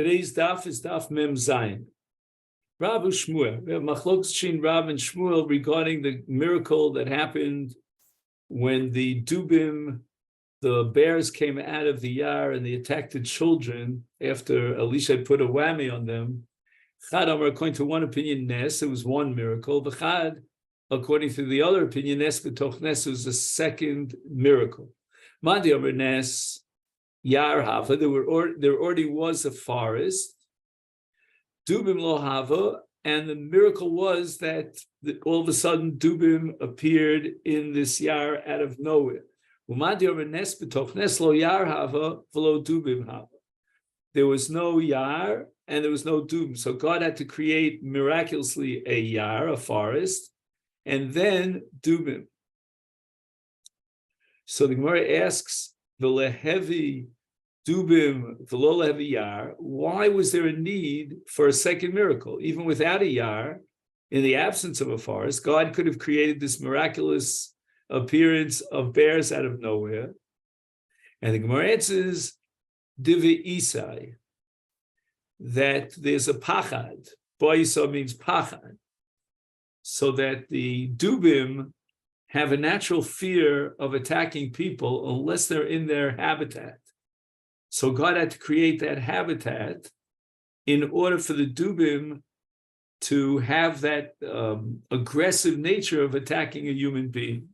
Today's daf is daf Mem Zayin. Rav Shmuel. We have machlokes between Rav and Shmuel regarding the miracle that happened when the dubim, the bears, came out of the yar and they attacked the children after Elisha had put a whammy on them. Chad Amar, according to one opinion, Nes, it was one miracle. V'chad, according to the other opinion, Nes b'toch Nes, was the second miracle. Madi Amar Nes, Yar Hava, there already was a forest, Dubim Lo Hava, and the miracle was that all of a sudden Dubim appeared in this yar out of nowhere. Umadi Amar Nes b'toch Nes Lo Yar Hava v'lo Dubim Hava. There was no yar and there was no dubim, so God had to create miraculously a yar, a forest, and then dubim. So the Gemara asks, V'lehevi dubim v'lo lehevi yar, why was there a need for a second miracle? Even without a yar, in the absence of a forest, God could have created this miraculous appearance of bears out of nowhere. And the Gemara answers, Divi Isai, that there's a pachad. Boisa means pachad. So that the dubim have a natural fear of attacking people unless they're in their habitat. So God had to create that habitat in order for the dubim to have that aggressive nature of attacking a human being.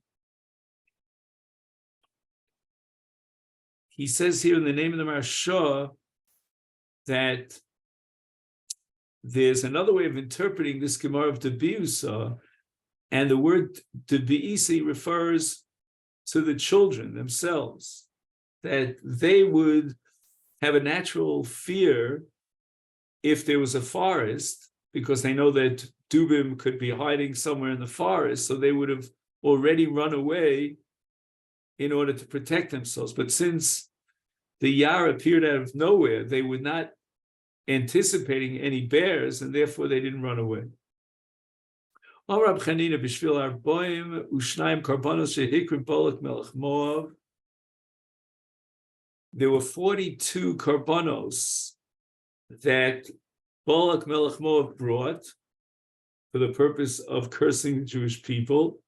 He says here in the name of the Marsha that there's another way of interpreting this Gemara of Debiusa, and the word Debiisi refers to the children themselves, that they would have a natural fear if there was a forest, because they know that Dubim could be hiding somewhere in the forest, so they would have already run away in order to protect themselves. But since the yar appeared out of nowhere, they were not anticipating any bears, and therefore they didn't run away. There were 42 karbanos that Balak Melech Moab brought for the purpose of cursing the Jewish people.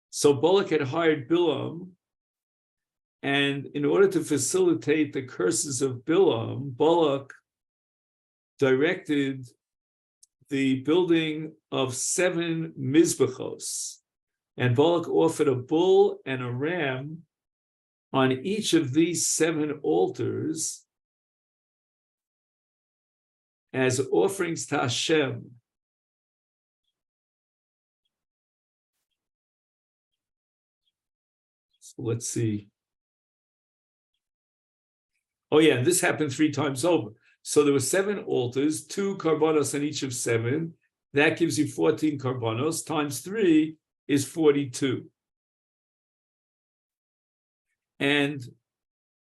So Balak had hired Bilam, and in order to facilitate the curses of Bilam, Balak directed the building of 7 mizbachos, and Balak offered a bull and a ram on each of these 7 altars as offerings to Hashem. So let's see. Oh yeah, this happened 3 times over. So there were 7 altars, 2 karbanos on each of 7. That gives you 14 karbanos. Times 3 is 42. And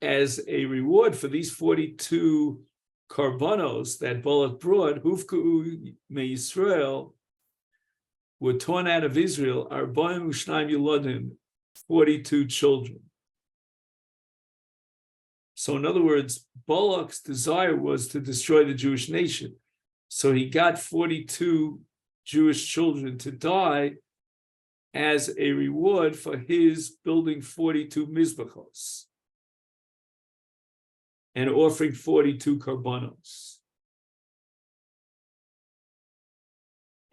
as a reward for these 42 karbanos that Balak brought, Hufku me Yisrael, were torn out of Israel, Arbaim Ushnaim Yuladim, 42 children. So in other words, Balak's desire was to destroy the Jewish nation. So he got 42 Jewish children to die as a reward for his building 42 mizbachos and offering 42 karbanos.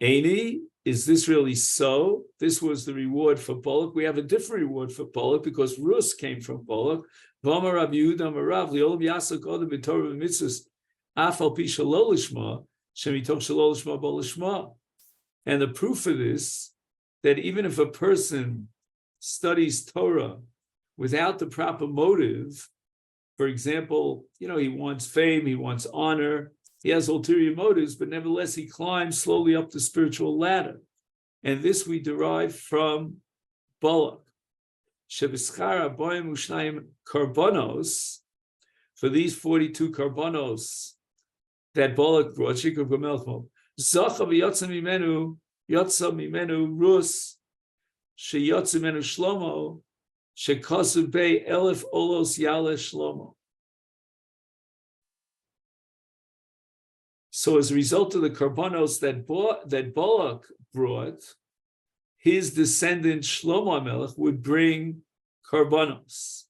Eini, is this really so? This was the reward for Balak. We have a different reward for Balak because Rus came from Balak. And the proof of this, that even if a person studies Torah without the proper motive, for example, he wants fame, he wants honor, he has ulterior motives, but nevertheless he climbs slowly up the spiritual ladder. And this we derive from Balak. Shebischara boim ushnaim karbonos, for these 42 karbonos that Balak brought, Shikar Gomelchmo, Zacha v'yotza mimenu Rus, sheyotza mimenu Shlomo, shekosu bei 1000 olos yale Shlomo. So as a result of the karbanos that Balak brought, his descendant Shlomo HaMelech would bring karbanos.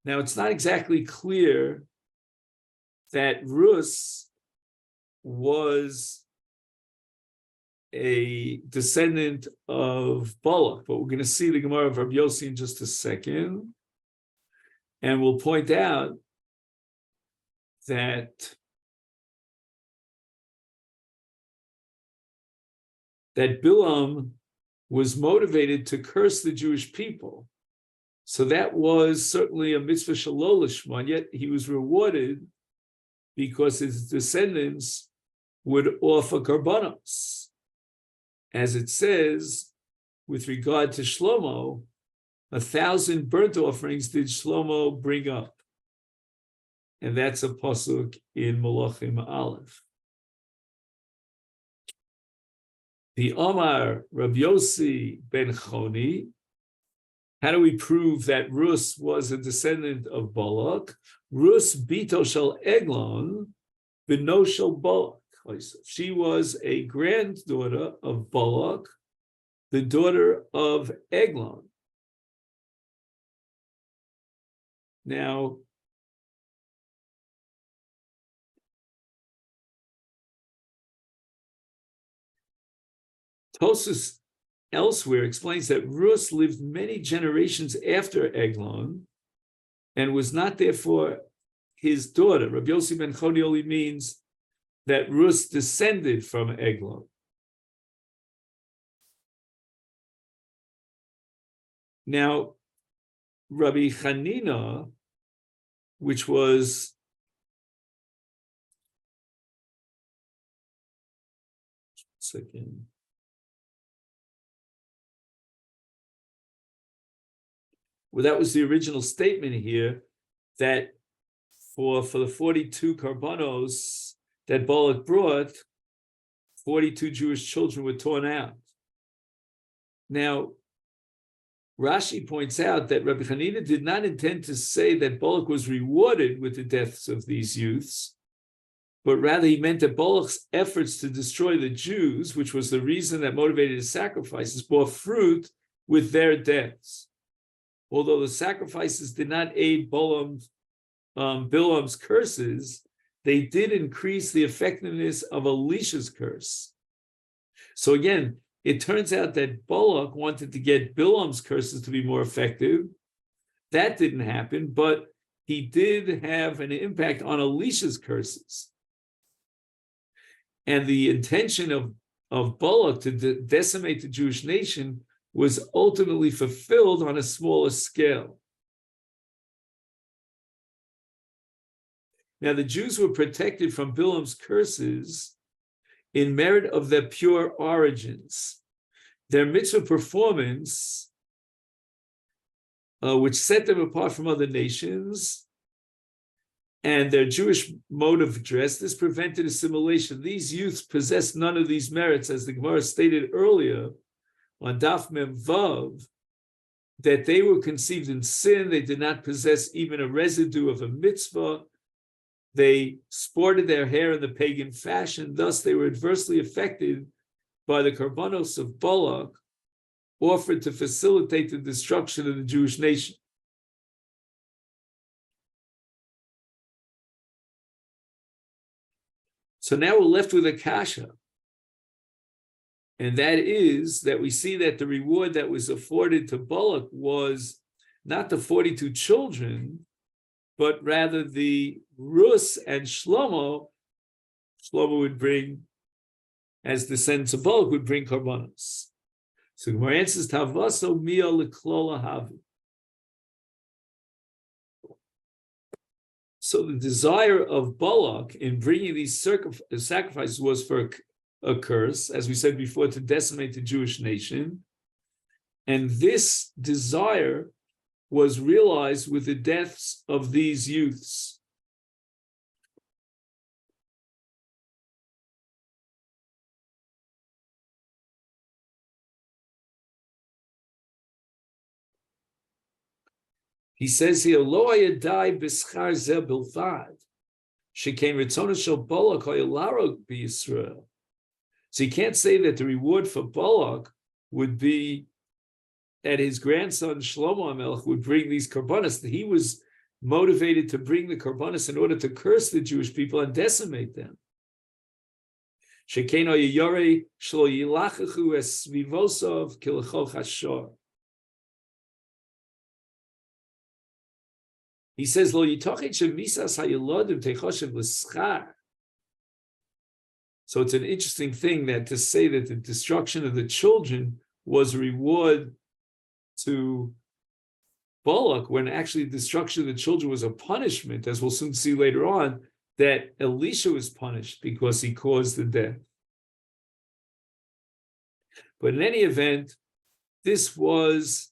Now, it's not exactly clear that Rus was a descendant of Balak, but we're going to see the Gemara of Rabbi Yossi in just a second, and we'll point out that Bilam was motivated to curse the Jewish people. So that was certainly a mitzvah shalol lishma, yet he was rewarded because his descendants would offer karbanos. As it says, with regard to Shlomo, 1,000 burnt offerings did Shlomo bring up. And that's a pasuk in Malachim Aleph. The Omar Rabbi Yossi ben Choni, how do we prove that Rus was a descendant of Balak? Rus bito shel Eglon, beno shel Balak. She was a granddaughter of Balak, the daughter of Eglon. Now, Tosfos elsewhere explains that Rus lived many generations after Eglon and was not therefore his daughter. Rabbi Yossi ben Choni only means that Rus descended from Eglon. Now, Rabbi Chanina, which was well, that was the original statement here, that for the 42 karbanos that Balak brought, 42 Jewish children were torn out. Now, Rashi points out that Rabbi Hanina did not intend to say that Balak was rewarded with the deaths of these youths, but rather he meant that Balak's efforts to destroy the Jews, which was the reason that motivated his sacrifices, bore fruit with their deaths. Although the sacrifices did not aid Bilam's curses, they did increase the effectiveness of Elisha's curse. So again, it turns out that Balak wanted to get Bilam's curses to be more effective. That didn't happen, but he did have an impact on Elisha's curses. And the intention of Balak to decimate the Jewish nation was ultimately fulfilled on a smaller scale. Now, the Jews were protected from Bilam's curses in merit of their pure origins. Their mitzvah performance, which set them apart from other nations, and their Jewish mode of dress, this prevented assimilation. These youths possessed none of these merits, as the Gemara stated earlier on Daf Mem Vav, that they were conceived in sin. They did not possess even a residue of a mitzvah. They sported their hair in the pagan fashion. Thus, they were adversely affected by the karbanos of Balak, offered to facilitate the destruction of the Jewish nation. So now we're left with a kasha. And that is that we see that the reward that was afforded to Balak was not the 42 children, but rather the Rus and Shlomo. Shlomo would bring, as descendants of Balak, would bring karbanos. So Gemara answers, Tavaso mia leklola havi. So the desire of Balak in bringing these sacrifices was for a curse, as we said before, to decimate the Jewish nation. And this desire was realized with the deaths of these youths. He says here, Lo ayadai b'schar zeh bilvad. Shekain Ritzona Shel Balak Hayalarok B'Yisrael. So you can't say that the reward for Balak would be that his grandson Shlomo HaMelech would bring these korbanos. That he was motivated to bring the korbanos in order to curse the Jewish people and decimate them. Shekain Hayayore Shlo Yilachachu Es Svivosov Kilachol Chashor. He says, "Lo yitochet shemisas hayolodim techoshev l'schar." So it's an interesting thing that to say that the destruction of the children was a reward to Balak, when actually the destruction of the children was a punishment, as we'll soon see later on, that Elisha was punished because he caused the death. But in any event, this was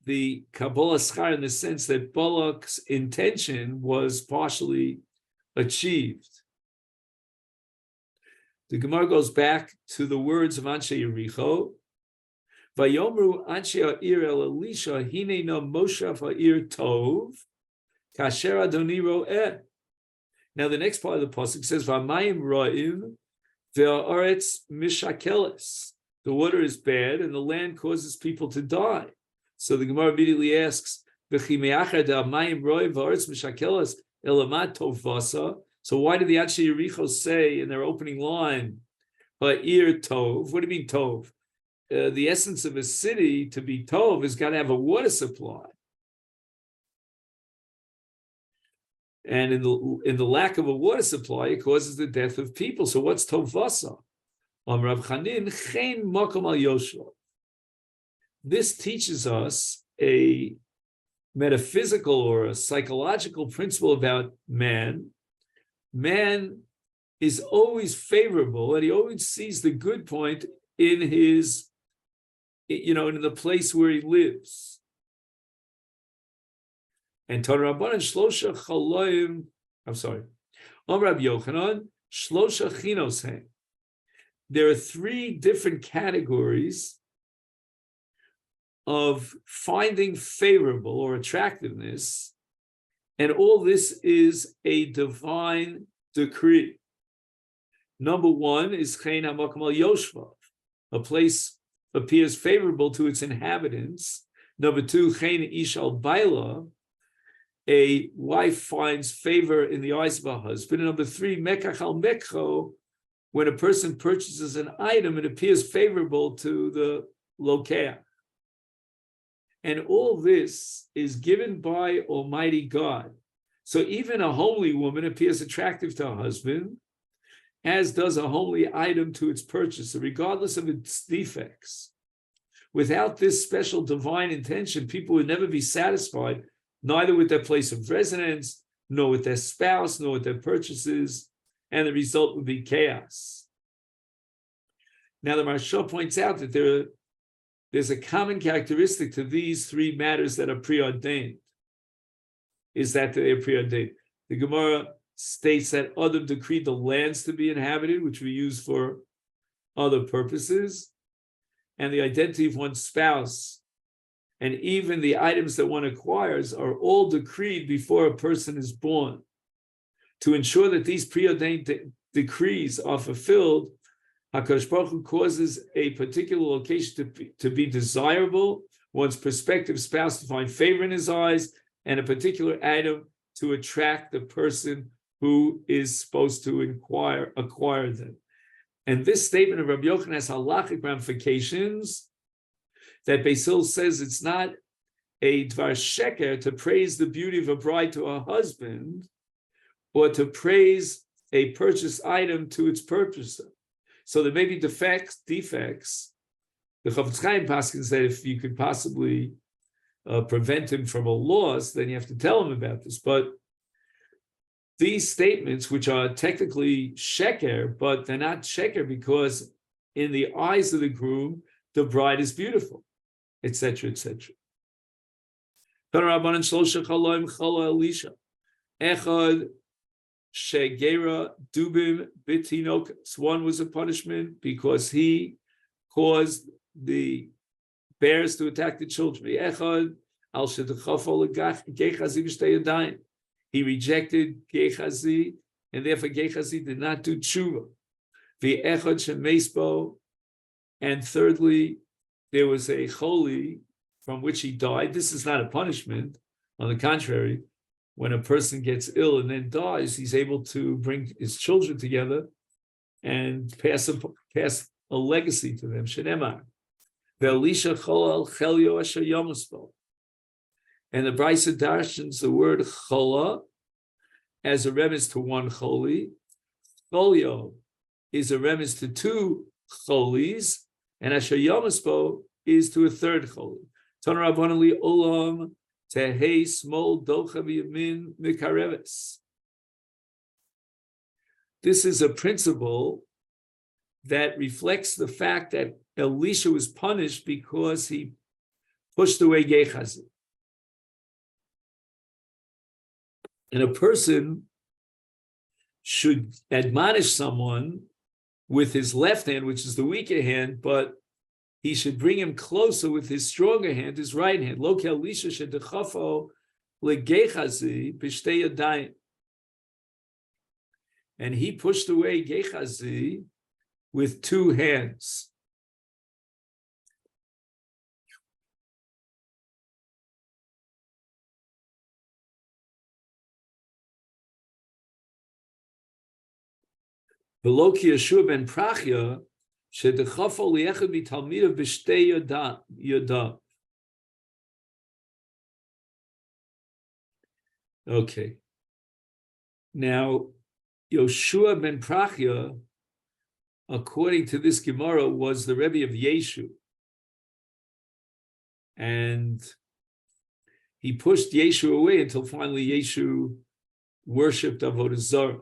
the Kabbalah Schar in the sense that Balak's intention was partially achieved. The Gemara goes back to the words of Anshe Yericho. Vayomru Anshe Ha'ir el Elisha hine no moshav ha'ir tov kasher Adoni ro'eh. Now the next part of the pasuk says V'amayim ro'im ve'aretz mishakeles. The water is bad and the land causes people to die. So the Gemara immediately asks, so why did the Anshe Yericho say in their opening line, Ha'ir Tov? What do you mean Tov? The essence of a city to be Tov has got to have a water supply. And in the lack of a water supply, it causes the death of people. So what's Tov Vasa? Rav Chanin, Chen Makom Al Yoshua. This teaches us a metaphysical or a psychological principle about man. Man is always favorable, and he always sees the good point in his, in the place where he lives. And Tanarabanan Shlosha Chaloim, Rabbi Yochanan, Shlosha Chinos Hem. There are three different categories of finding favorable or attractiveness, and all this is a divine decree. Number one is Chen HaMakom Al Yoshvav. A place appears favorable to its inhabitants. Number two, Chen Ish Al Baila. A wife finds favor in the eyes of a husband. And number three, Mekach Al Mekcho. When a person purchases an item, it appears favorable to the Lokeach. And all this is given by Almighty God. So even a homely woman appears attractive to her husband, as does a homely item to its purchaser, regardless of its defects. Without this special divine intention, people would never be satisfied, neither with their place of residence, nor with their spouse, nor with their purchases, and the result would be chaos. Now the Maharsha points out that there's a common characteristic to these three matters that are preordained, is that they are preordained. The Gemara states that Adam decreed the lands to be inhabited, which we use for other purposes, and the identity of one's spouse, and even the items that one acquires are all decreed before a person is born. To ensure that these preordained decrees are fulfilled, HaKadosh Baruch Hu causes a particular location to be desirable, one's prospective spouse to find favor in his eyes, and a particular item to attract the person who is supposed to acquire them. And this statement of Rabbi Yochanan has halachic ramifications that Beis Hillel says it's not a dvar sheker to praise the beauty of a bride to her husband, or to praise a purchased item to its purchaser. So there may be defects. The Chofetz Chaim paskins that if you could possibly prevent him from a loss, then you have to tell him about this. But these statements, which are technically sheker, but they're not sheker because in the eyes of the groom, the bride is beautiful, etc., etc. Echad shegera dubim bitinokas. One was a punishment because he caused the bears to attack the children. Echad al shedachafol gechaziv shtei yadayim. he rejected Gehazi, and therefore Gehazi did not do tshuva. V'echad shemesbo, and thirdly, there was a choli from which he died. This is not a punishment. On the contrary, when a person gets ill and then dies, he's able to bring his children together and pass a legacy to them. Shenemar. Ve'elisha cholal chelyo asher yomuspo. And the Brisa darshans the word chola as a remez to one choli. Cholyo is a remez to two cholis, and asher yomuspo is to a third choli. Ton Rabbanan li olam tehei smol docha v'yamin mikareves. This is a principle that reflects the fact that Elisha was punished because he pushed away Gehazi. And a person should admonish someone with his left hand, which is the weaker hand, but he should bring him closer with his stronger hand, his right hand. Lo ki Elisha shedechafo leGehazi b'shtei yadayim. And he pushed away Gehazi with two hands. V'lo ki Yeshua ben Prachya shedechafo liechad mitalmidav b'shtei yadav. Okay. Now, Yoshua ben Prachya, according to this Gemara, was the Rebbe of Yeshu. And he pushed Yeshu away until finally Yeshu worshipped Avodah Zarah.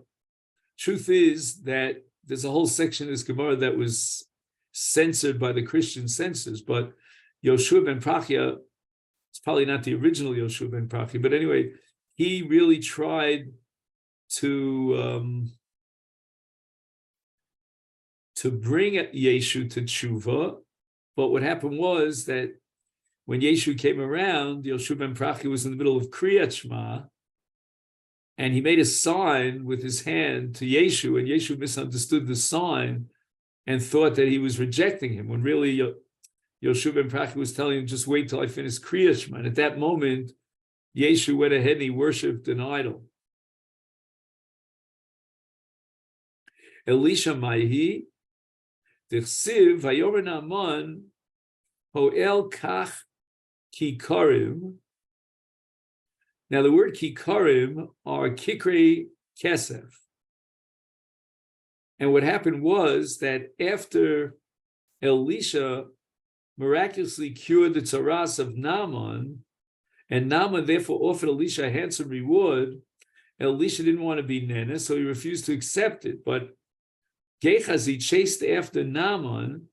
Truth is that there's a whole section of this Gemara that was censored by the Christian censors, but Yoshua ben Prachya, it's probably not the original Yoshua ben Prachya, but anyway, he really tried to bring Yeshu to tshuva, but what happened was that when Yeshu came around, Yoshua ben Prachya was in the middle of Kriyat Shema, and he made a sign with his hand to Yeshu, and Yeshu misunderstood the sign and thought that he was rejecting him, when really Yoshua ben Prachya was telling him, just wait till I finish Kriyat Shema. And at that moment, Yeshu went ahead and he worshipped an idol. Elisha Maihi, Dichsiv, Vayomer Naaman, Hoel Kach Kikarim. Now the word Kikarim are Kikre Kesef. And what happened was that after Elisha miraculously cured the tzaras of Naaman, and Naaman therefore offered Elisha a handsome reward, Elisha didn't want to be nene, so he refused to accept it. But Gehazi chased after Naaman,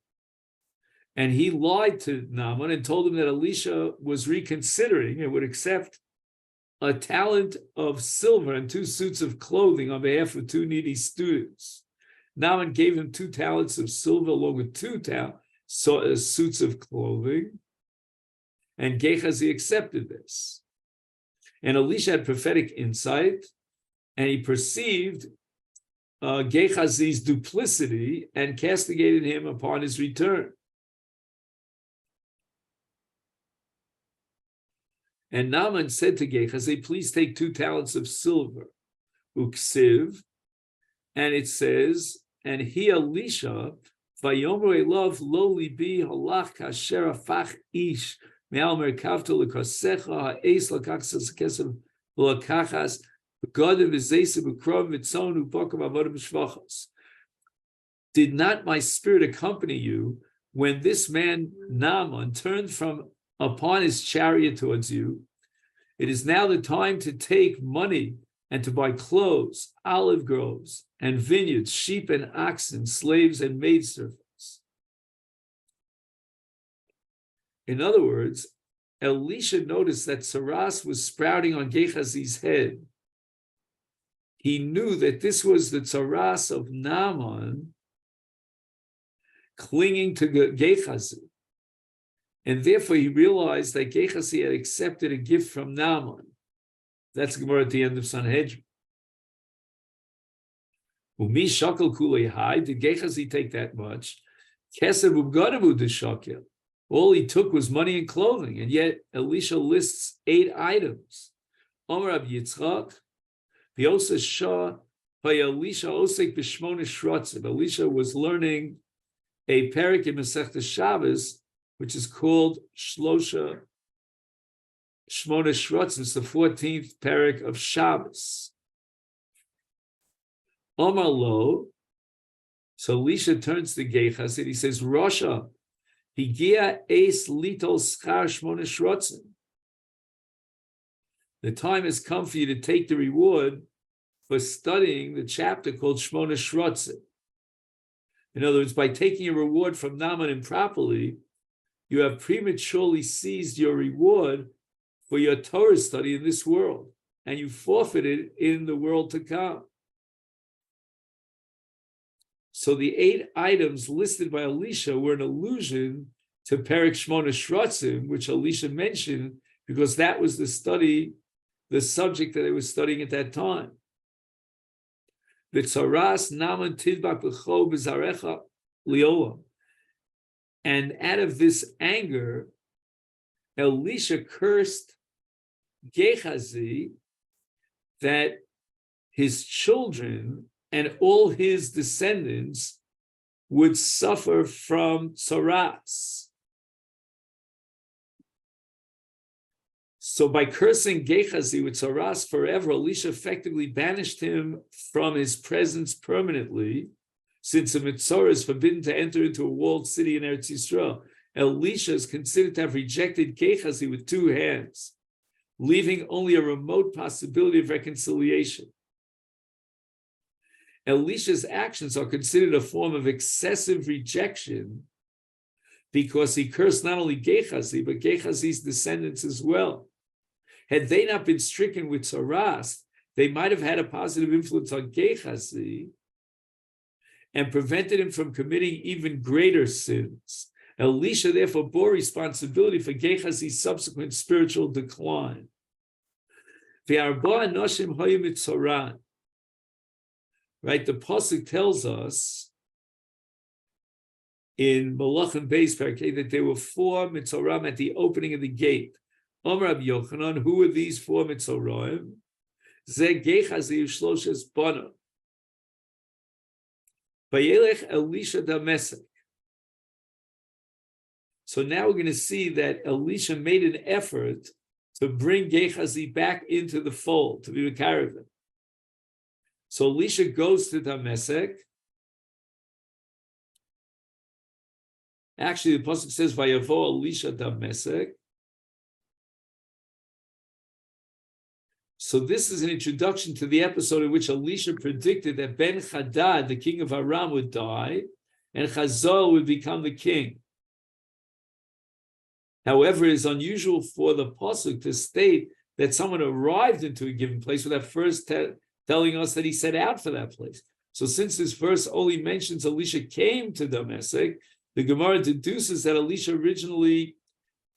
and he lied to Naaman and told him that Elisha was reconsidering and would accept a talent of silver and 2 suits of clothing on behalf of 2 needy students. Naaman gave him 2 talents of silver along with 2 suits of clothing, and Gehazi accepted this. And Elisha had prophetic insight, and he perceived Gehazi's duplicity and castigated him upon his return. And Naaman said to Gehazi, please take 2 talents of silver, uksiv, and it says, and he Elisha, vayomer elav lo libi halach kasher afach ish me'al merkavto l'kasecha ha'es l'kachas kesem l'kachas v'godim v'zeisim v'krom v'tzon u'bokim avodim shvachos. Did not my spirit accompany you when this man Naaman turned from upon his chariot towards you? It is now the time to take money and to buy clothes, olive groves, and vineyards, sheep and oxen, slaves and maidservants. In other words, Elisha noticed that tzaras was sprouting on Gehazi's head. He knew that this was the tzaras of Naaman clinging to Gehazi. And therefore he realized that Gehazi had accepted a gift from Naaman. That's Gemara at the end of Sanhedrin. Umi shakal kulei high. Did Gechazi take that much? Kesev ubgadavu deshakel. All he took was money and clothing, and yet Elisha lists 8 items. Omer Ab Yitzchak, V'osa Shah, Elisha osek b'shmona shrotzim. Elisha was learning a parak in Masechet Shabbos, which is called Shlosha Shmona Shrotzim. It's the 14th parak of Shabbos. Omar Lo, so Elisha turns to Gechazi and he says, Rasha, Higia Eis Litol Schar Shmona Shrotzim. The time has come for you to take the reward for studying the chapter called Shmona Shrotzim. In other words, by taking a reward from Naaman improperly, you have prematurely seized your reward for your Torah study in this world, and you forfeited in the world to come. So the 8 items listed by Elisha were an allusion to Perek Shmona Shrotzim, which Elisha mentioned because that was the subject that they were studying at that time. V'tzaras Naaman tidbak b'cho b'zarecha liolam. And out of this anger, Elisha cursed Gechazi that his children and all his descendants would suffer from tzaras. So by cursing Gechazi with tzaras forever, Elisha effectively banished him from his presence permanently, since a mitzvah is forbidden to enter into a walled city in Eretz Yisrael. Elisha is considered to have rejected Gechazi with 2 hands, leaving only a remote possibility of reconciliation. Elisha's actions are considered a form of excessive rejection because he cursed not only Gechazi, but Gechazi's descendants as well. Had they not been stricken with tzaras, they might have had a positive influence on Gechazi and prevented him from committing even greater sins. Elisha therefore bore responsibility for Gechazi's subsequent spiritual decline. Right, the pasuk tells us in Malachim Beis Parakeh that there were 4 mitzoram at the opening of the gate. Omer Rabbi Yochanan, who were these 4 mitzoram? Ze Gechazi Shloshes Bana. Vayelech Elisha Damesek. So now we're going to see that Elisha made an effort to bring Gechazi back into the fold, to be the caravan. So Elisha goes to Damesek. Actually, the pasuk says, "Vayavo Elisha Damesek." So this is an introduction to the episode in which Elisha predicted that Ben Hadad, the king of Aram, would die, and Chazal would become the king. However, it is unusual for the pasuk to state that someone arrived into a given place without first telling us that he set out for that place. So since this verse only mentions Elisha came to Damesek, the Gemara deduces that Elisha originally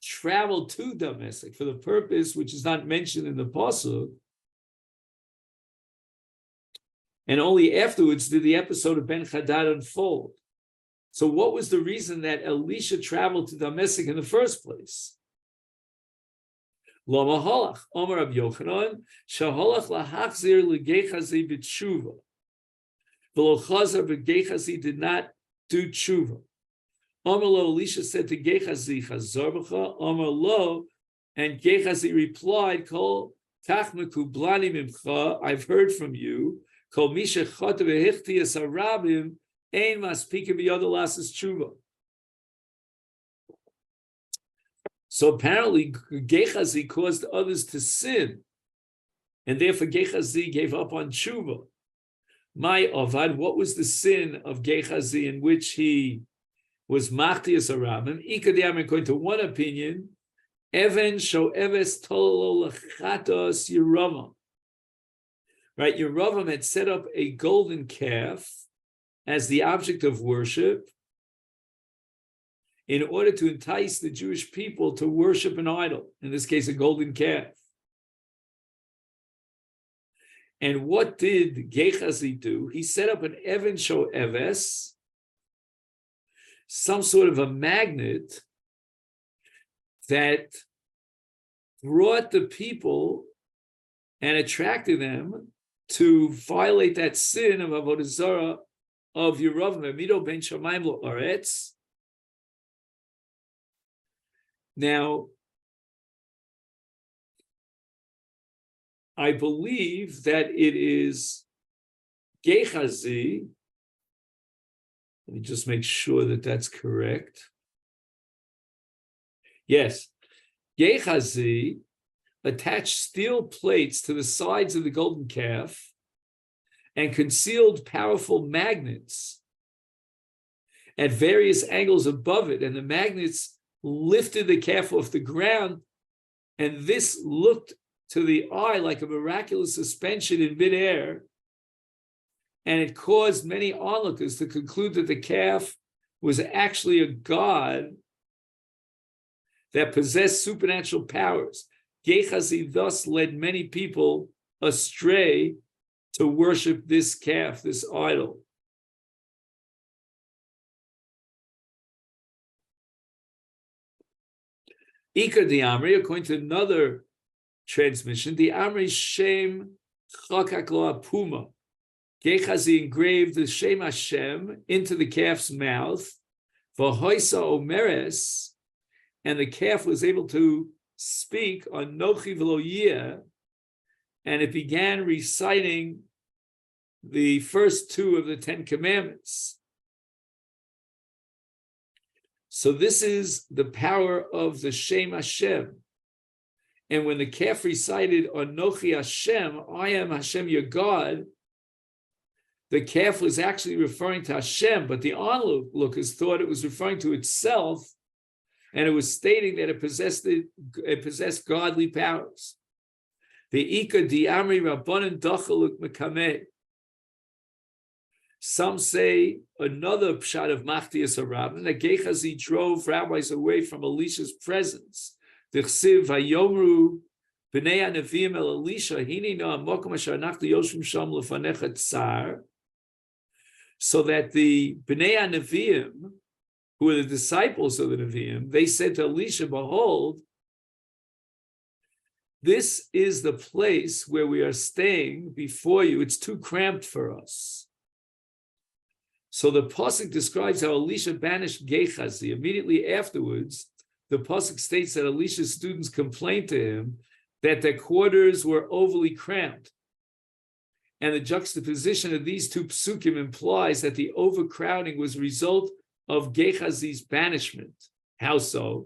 traveled to Damesek for the purpose which is not mentioned in the pasuk, and only afterwards did the episode of Ben Hadad unfold. So what was the reason that Elisha traveled to Damesek in the first place? Lama halach, Omer Rabbi Yochanan, shaholach lahachzir legechazi b'tshuva. V'lo chazar b'gechazi did not do tshuva. Omer lo, Elisha said to Gechazi, chazar b'cha, Omer lo, and Gechazi replied, Kol tach mekublani mimcha, I've heard from you, Kol misha chata v'hichti es harabim, ein maspika b'yoda lasas tshuva. So apparently Gechazi caused others to sin, and therefore Gechazi gave up on tshuva. My Avad, what was the sin of Gechazi in which he was machtias harabim? Ikadiyam, according to one opinion, Even sho'eves tololo lechatos Yeravam. Right, Yeravam had set up a golden calf as the object of worship in order to entice the Jewish people to worship an idol, in this case, a golden calf. And what did Gehazi do? He set up an Evan Sho Eves, some sort of a magnet that brought the people and attracted them to violate that sin of Avodah Zarah of Yeravam, Amido ben Shamayim lo Aretz. Now, I believe that it is Gehazi. Let me just make sure that that's correct. Yes, Gehazi attached steel plates to the sides of the golden calf and concealed powerful magnets at various angles above it, and the magnets lifted the calf off the ground, and this looked to the eye like a miraculous suspension in midair, and it caused many onlookers to conclude that the calf was actually a god that possessed supernatural powers. Gehazi thus led many people astray to worship this calf, this idol. Ikar the Amri, according to another transmission, the Amri Shem Chakak Lo Apuma. Gehazi engraved the Shem Hashem into the calf's mouth, V'hoisa Omeres, and the calf was able to speak on Nochi V'lo Yeh, and it began reciting the first two of the 10 Commandments. So this is the power of the Shem Hashem. And when the calf recited Anochi Hashem, I am Hashem your God, the calf was actually referring to Hashem, but the onlookers thought it was referring to itself, and it was stating that it possessed godly powers. The Ika di Amri Rabbanan Dachaluk Mekameh. Some say another pshat of Machtias HaRabbin, that Gehazi drove rabbis away from Elisha's presence. The Chsiv Vayomru B'nei HaNeviim El Elisha Hini No HaMokom Asher Anachnu Yoshvim Sham Lefanecha Tsar, so that the B'nei HaNeviim, who were the disciples of the Nevi'im, they said to Elisha, behold, this is the place where we are staying before you. It's too cramped for us. So the Pasuk describes how Elisha banished Gehazi. Immediately afterwards, the Pasuk states that Elisha's students complained to him that their quarters were overly cramped. And the juxtaposition of these two psukim implies that the overcrowding was a result of Gehazi's banishment. How so?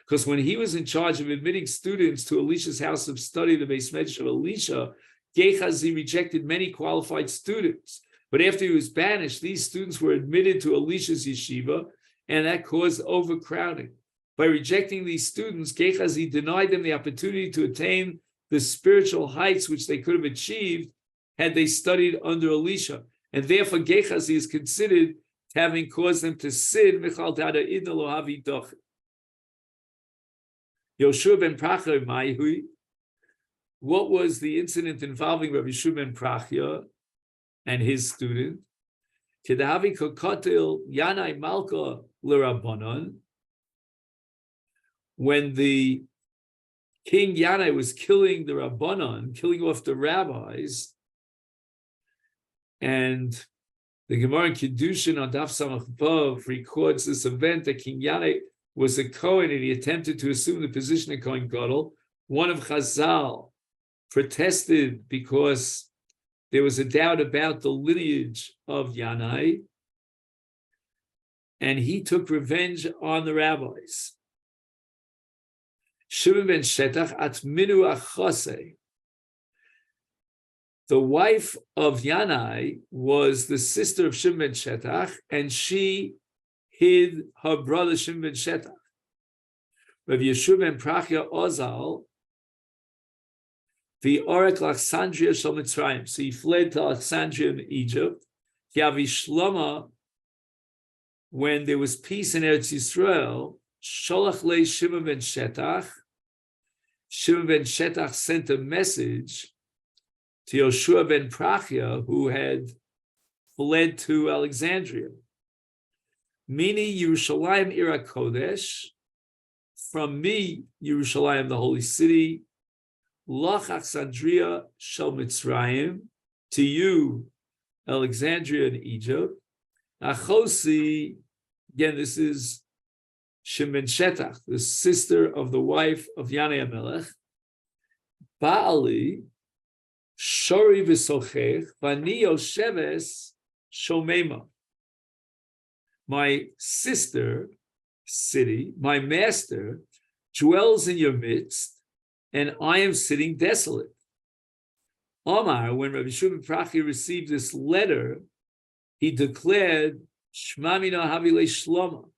Because when he was in charge of admitting students to Elisha's house of study, the Beis Medrash of Elisha, Gehazi rejected many qualified students. But after he was banished, these students were admitted to Elisha's yeshiva, and that caused overcrowding. By rejecting these students, Gehazi denied them the opportunity to attain the spiritual heights which they could have achieved had they studied under Elisha. And therefore, Gehazi is considered having caused them to sin. Yoshua ben Prachya, Maihui. What was the incident involving Rabbi Yoshua ben Prachya and his student? Kedavi kokotil Yanai Malka l'Rabbanon. When the king Yanai was killing the Rabbanon, killing off the rabbis, and the Gemara in Kiddushin on Daf Samach Vav records this event that King Yanai was a Kohen and he attempted to assume the position of Kohen Gadol. One of Chazal protested because there was a doubt about the lineage of Yanai, and he took revenge on the rabbis. Shimon ben Shetach atminu achase. The wife of Yanai was the sister of Shimon ben Shetach, and she hid her brother Shimon ben Shetach. Rabbi Yoshua ben Prachya Ozal, the Orek Alexandria shel Mitzrayim. So he fled to Alexandria in Egypt. Yavi Shloma, when there was peace in Eretz Yisrael, Sholach le Shimon ben Shetach. Shimon ben Shetach sent a message to Yoshua ben Prachia, who had fled to Alexandria. Mini Yerushalayim Ira Kodesh, from me, Yerushalayim, the holy city, Lach Alexandria Shel Mitzrayim, to you, Alexandria in Egypt. Achosi, again, this is Shemin Shetach, the sister of the wife of Yanei HaMelech. Ba'ali, Shori v'sochech, v'ani yosheves shomema. My sister, city, my master, dwells in your midst, and I am sitting desolate. Omar, when Rabbi Shimon Prachi received this letter, he declared, Shma mino havile shloma.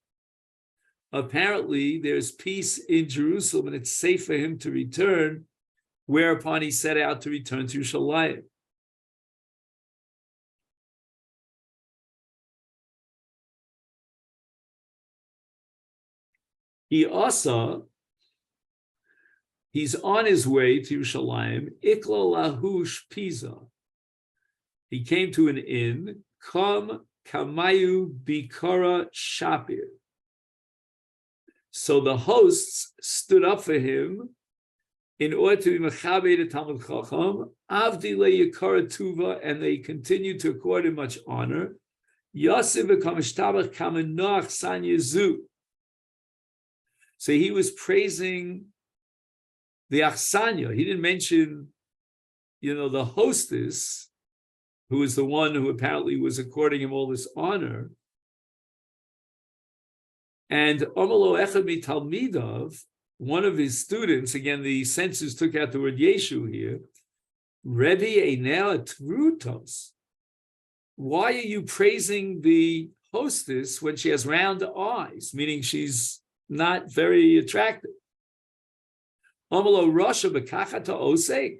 Apparently, there's peace in Jerusalem, and it's safe for him to return, whereupon he set out to return to Yerushalayim. He's on his way to Yerushalayim, Iklo Lahush Pisa. He came to an inn, Kam Kamayu Bikara Shapir. So the hosts stood up for him in order to be Mechabe the Talmud Chacham, Avdi Le Yikara Tuva, and they continued to accord him much honor. Yosef Kamishtabach Kamenoach San Yezu. So he was praising the Achsanya. He didn't mention, the hostess, who was the one who apparently was according him all this honor. And Omalo Echad Mi Talmidav, one of his students, again, the censors took out the word Yeshu here, Rebbe Einea Trutos. Why are you praising the hostess when she has round eyes, meaning she's not very attractive? Omalo Rasha Bekachata Osek.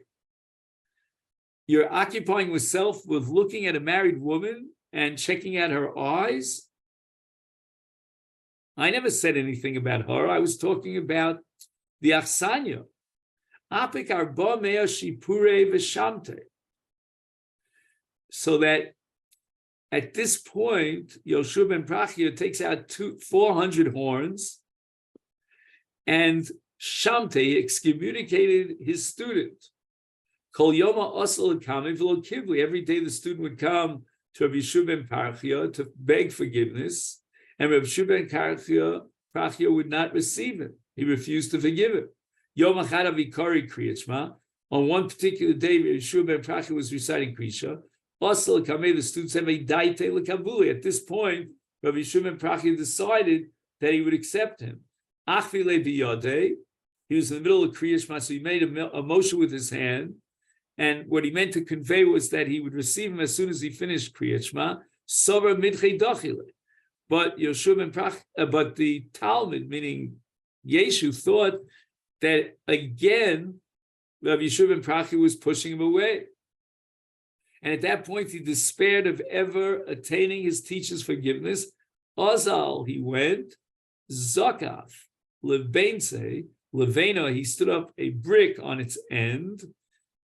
You're occupying yourself with looking at a married woman and checking out her eyes. I never said anything about her. I was talking about the Achsanya. Apik arba mea shipure v'shamte. So that at this point, Yoshua ben Prachia takes out 400 horns, and Shamte excommunicated his student. Kol yoma asal kame v'lo kivli. Every day the student would come to Rabbi Yoshua ben Prachia to beg forgiveness, and Rabbi Yoshua ben Prachia would not receive it. He refused to forgive him. Yom achad avikari kriyat. On one particular day, Rabbi Yoshua ben Prachia was reciting Krisha. Asal kame, the student said, "Daite lekavuli." At this point, Rabbi Yoshua ben Prachia decided that he would accept him. Achvile biyadei. He was in the middle of Kriya Shema, so he made a motion with his hand, and what he meant to convey was that he would receive him as soon as he finished Kriya Shema. Sober midchei dachile. But Yoshua ben Prachia, but the Talmud, meaning Yeshu, thought that again Rabbi Yoshua ben Prachia was pushing him away, and at that point he despaired of ever attaining his teacher's forgiveness. Azal, he went. Zakaf lebense. Levena, he stood up a brick on its end,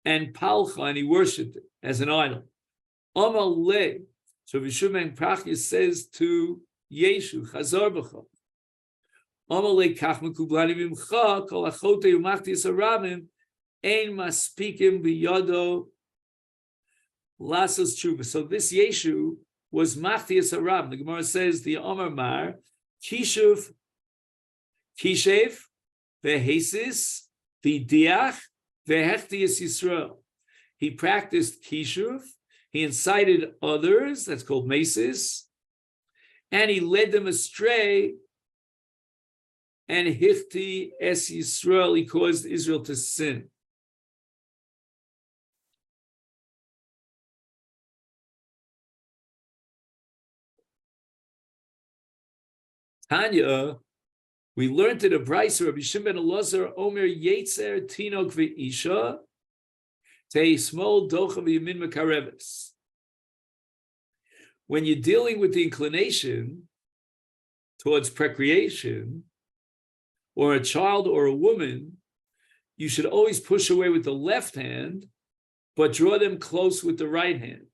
and Palcha, and he worshipped it as an idol. Amal le. So Yoshua ben Prachia says to Yeshu, Chazar b'cha. Amal le kach mekublani b'mcha, kol achote umachtis harabim, ein maspikim b'yado lasos tshuva. So this Yeshu was machtis harabim. The Gemara says the Amar Mar, Kishev, Vehesis, Vidiach, Vehechtias Yisrael. He practiced Kishuv, he incited others, that's called Mesis, and he led them astray, and Hichti Es Yisrael, he caused Israel to sin. Tanya, we learned in a brayso, Rabbi Shimon ben Elazar, Omer Yetzer Tinok V'Isha, Tei Smol Docha V'Yamin Mekareves. When you're dealing with the inclination towards procreation, or a child or a woman, you should always push away with the left hand but draw them close with the right hand.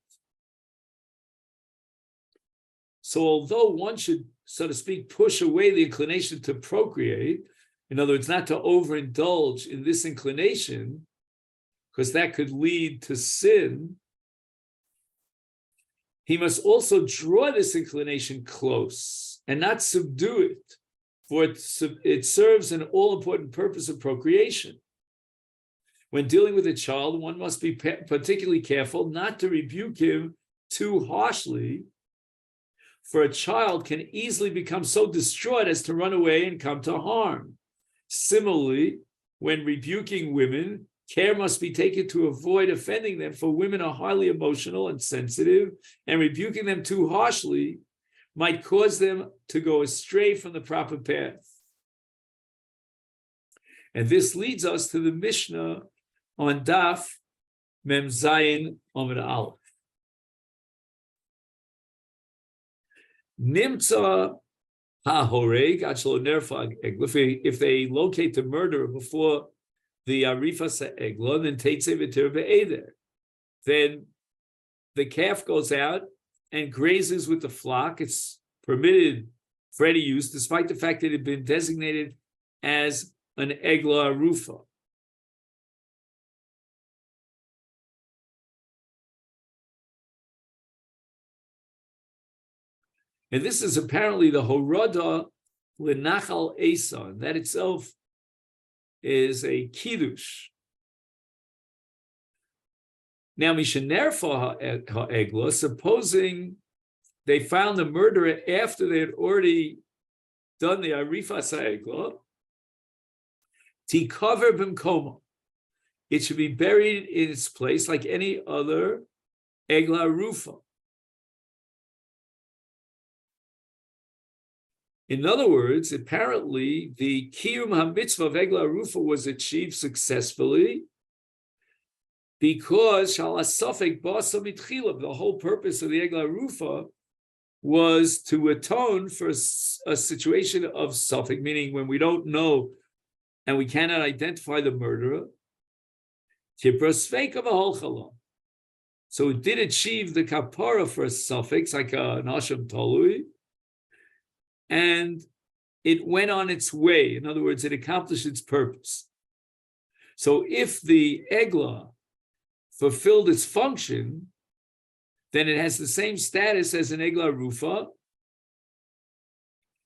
So although one should, so to speak, push away the inclination to procreate, in other words, not to overindulge in this inclination, because that could lead to sin, he must also draw this inclination close and not subdue it, for it serves an all-important purpose of procreation. When dealing with a child, one must be particularly careful not to rebuke him too harshly, for a child can easily become so distraught as to run away and come to harm. Similarly, when rebuking women, care must be taken to avoid offending them, for women are highly emotional and sensitive, and rebuking them too harshly might cause them to go astray from the proper path. And this leads us to the Mishnah on Daf Mem Zayin Amud Aleph. Nimtza ha-horeg achlo nerfa egla. If they locate the murderer before the arifa egla, then teitze v'tir be'eder. Then the calf goes out and grazes with the flock. It's permitted for any use, despite the fact that it had been designated as an egla arufa. And this is apparently the Horoda L'Nachal Esa, and that itself is a Kiddush. Now, Mishanerfa Ha'egla, supposing they found the murderer after they had already done the Arifas Ha'egla, Tikaver B'mkoma. It should be buried in its place like any other Egla Rufa. In other words, apparently the Kiyum HaMitzvah of Egla Rufa was achieved successfully because Shalasafek Basa Mitchila, the whole purpose of the Egla Rufa was to atone for a situation of Safek, meaning when we don't know and we cannot identify the murderer. So it did achieve the kapara for a suffix, like an Asham Talui, and it went on its way. In other words, it accomplished its purpose. So if the Egla fulfilled its function, then it has the same status as an Egla Rufa,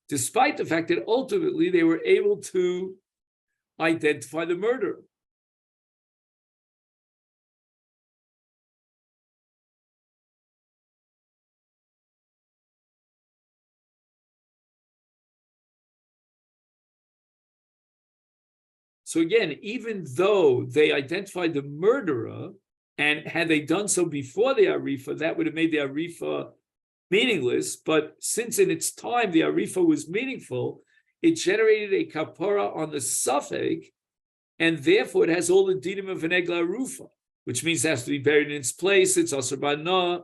despite the fact that ultimately they were able to identify the murderer. So again, even though they identified the murderer, and had they done so before the Arifa, that would have made the Arifa meaningless. But since in its time the Arifa was meaningful, it generated a kapara on the Safek, and therefore it has all the dinim of an Egla Rufa, which means it has to be buried in its place. It's Asr B'Na.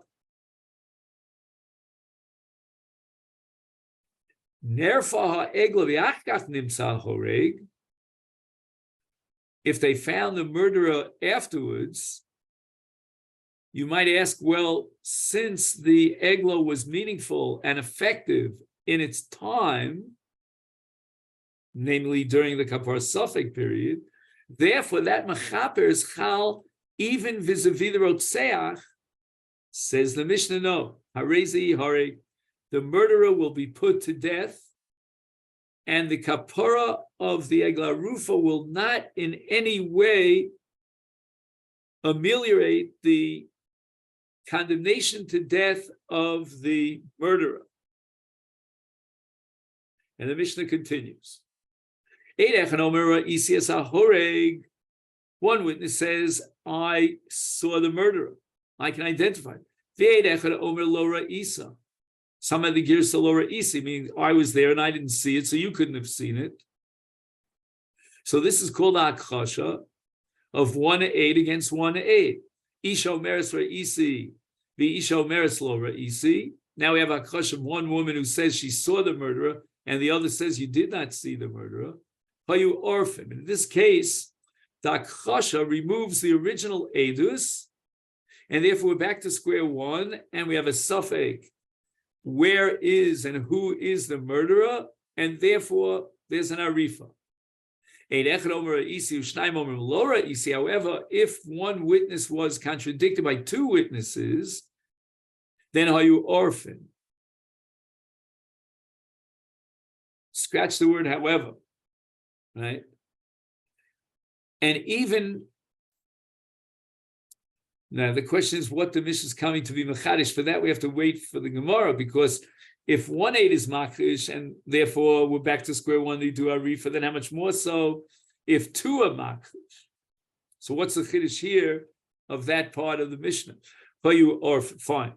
Nerfa ha'egla v'achkach nimsa horeg. If they found the murderer afterwards, you might ask, well, since the Egla was meaningful and effective in its time, namely during the Kapar Safek period, therefore that Mechaper is Chal even vis-a-vis the Rotseach, says the Mishnah, no. Harezi Hare, the murderer will be put to death, and the kapara of the Egla Rufa will not in any way ameliorate the condemnation to death of the murderer. And the Mishnah continues. One witness says, I saw the murderer. I can identify him. Some of the Girsa Lora Isi, meaning I was there and I didn't see it, so you couldn't have seen it. So this is called Akhasha of 1-8 against 1-8. Isha Meres Ra'isi, the Isha Meres Lora Isi. Now we have Akhasha of one woman who says she saw the murderer, and the other says you did not see the murderer. Hayu Orphan. In this case, the Akhasha removes the original Edus And therefore, we're back to square one, and we have a suffix. Where is and who is the murderer? And therefore, there's an arifa. However, if one witness was contradicted by two witnesses, then are you orphan? Scratch the word however, right? And even now, the question is what the Mishnah is coming to be mechadish. For that, we have to wait for the Gemara, because if 1/8 is makish, and therefore we're back to square one, they do arifa, then how much more so if 2 are makish? So what's the chiddush here of that part of the Mishnah? For you or fine.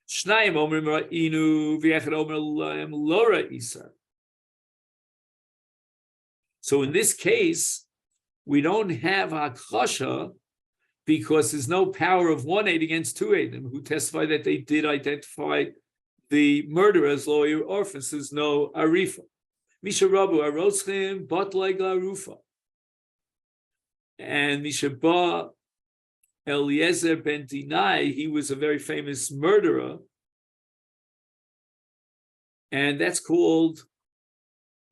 Shnayim omrim ra'inu v'echad omer lahem lo ra'isa. So in this case, we don't have hakasha, because there's no power of 1/8 against 2/8 who testify that they did identify the murderer as lawyer orphans. There's no arifa. Misha Rabu aroschim batlai glarufa. And Misha Ba Eliezer ben Dinai, he was a very famous murderer, and that's called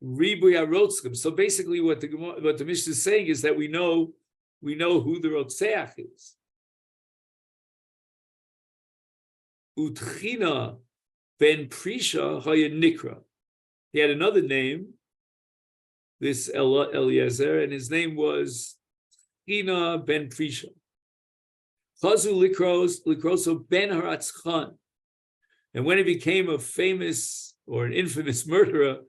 Ribuy Arotzkim. So basically, what the Mishnah is saying is that we know who the Rotzeach is. Utchina ben Prisha Haya Nikra. He had another name, this Eliezer, and his name was Utchina ben Prisha. Chazu Likroso ben Haratzchan. And when he became a famous or an infamous murderer,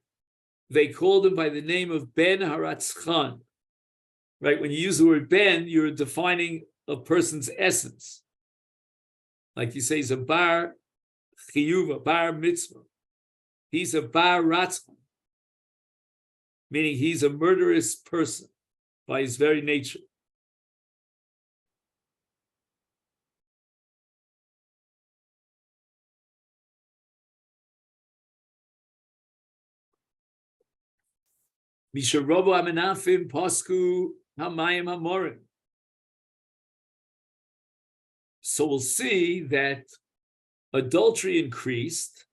they called him by the name of Ben Haratzchan. Right? When you use the word Ben, you're defining a person's essence. Like you say, he's a bar chiyuva, bar mitzvah. He's a bar ratzchan, meaning he's a murderous person by his very nature. Misharobo amenafim posku hamayim hamorim. So we'll see that adultery increased,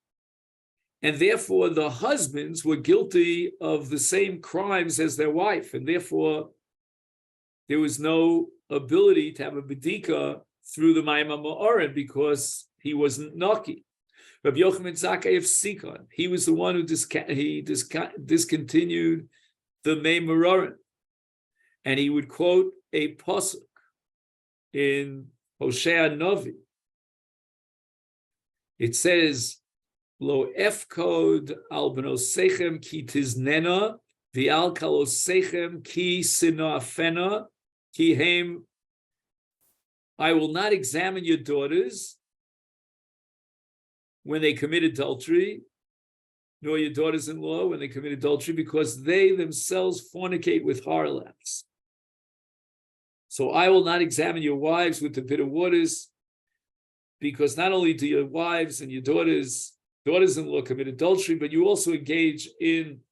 and therefore the husbands were guilty of the same crimes as their wife, and therefore there was no ability to have a bedika through the mayim hamorim because he wasn't naki. Rabbi Yochanan Zakkai of Sikon, he was the one who discontinued the Mei Merorim, and he would quote a pasuk in Hosea Novi. It says, "Lo efkod al bnosechem ki tiznena v'al kalosechem ki sinoafena ki hem." I will not examine your daughters when they commit adultery, nor your daughters-in-law when they commit adultery, because they themselves fornicate with harlots. So I will not examine your wives with the bitter waters, because not only do your wives and your daughters-in-law commit adultery, but you also engage in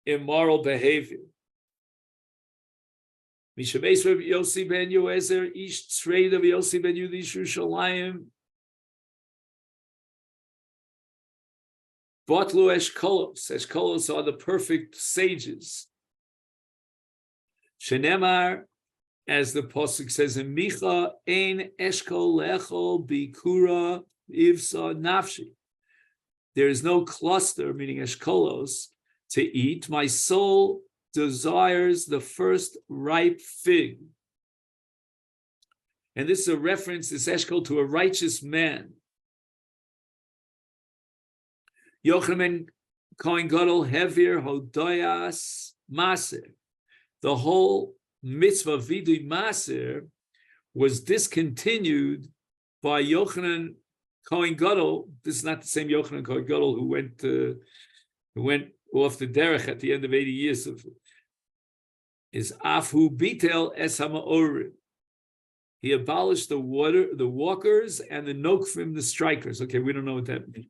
immoral behavior. Mishabeis Rabbi Yossi ben Yoezer ish tzreid of Yossi ben Yudi Shushalayim Botlu eshkolos. Eshkolos are the perfect sages. Shenemar, as the pasuk says in Micha, ein eshkol lechol bikura ivsa nafshi. There is no cluster, meaning eshkolos, to eat. My soul desires the first ripe fig. And this is a reference, this eshkol, to a righteous man. Yochanan Kohen Gadol Hevir Hodoyas Maser. The whole mitzvah vidui Maser was discontinued by Yochanan Kohen Gadol. This is not the same Yochanan Kohen Gadol who went off the derech at the end of 80 years of is Afu Bitel Es HaMa'orim. He abolished the walkers and the nokfim, the strikers. Okay, we don't know what that means.